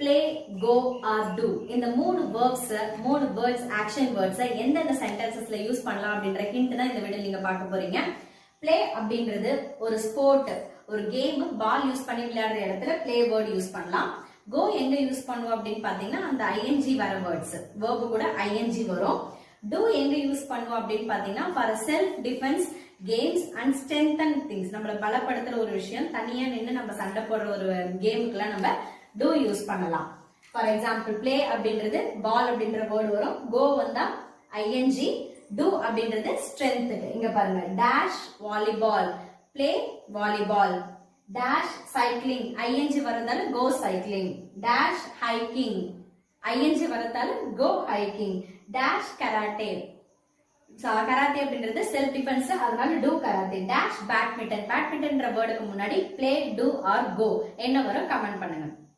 play, go or do இந்த மூணு words action words எந்தெந்த சென்டென்சஸ்ல யூஸ் பண்ணலாம் அப்படின்ற ஹிண்ட் தான் இந்த வீடியோ நீங்க பார்க்க போறீங்க. பிளே அப்படின்றது ஒரு ஸ்போர்ட், ஒரு கேம், பால் யூஸ் பண்ணி விளையாடுற இடத்துல பிளே வேர்ட் யூஸ் பண்ணலாம். கோ எங்க யூஸ் பண்ணுவோம் அப்படின்னு பாத்தீங்கன்னா அந்த ஐஎன்ஜி வர வேர்ட்ஸ், வேர்பு கூட ஐஎன்ஜி வரும். டூ எங்க யூஸ் பண்ணுவோம் அப்படின்னு பாத்தீங்கன்னா for self defence games and strengthen things, நம்மள பலப்படுத்துற ஒரு விஷயம், தனியா நின்று நம்ம சண்டை போடுற ஒரு கேமுக்குலாம் நம்ம டூ யூஸ் பண்ணலாம். ஃபார் எக்ஸாம்பிள் பிளே அப்படின்றது பால் அப்படின்ற வேர்டு வரும், கோ வந்தா ஐஎன்ஜி, டூ அப்படின்றது ஸ்ட்ரென்த். இங்க பாருங்க, dash volleyball, play volleyball, dash cycling, ING வரதால go cycling, dash hiking, ING வரதால go hiking, dash karate, karate அப்படின்றது செல்ஃப் டிஃபென்ஸ், அதனால டூ கராத்தே, டேஷ் பேட்மிண்டன், பேட்மிண்டன்ற வேர்டுக்கு முன்னாடி பிளே, டூ ஆர் கோ என்ன வரும் கமெண்ட் பண்ணுங்க.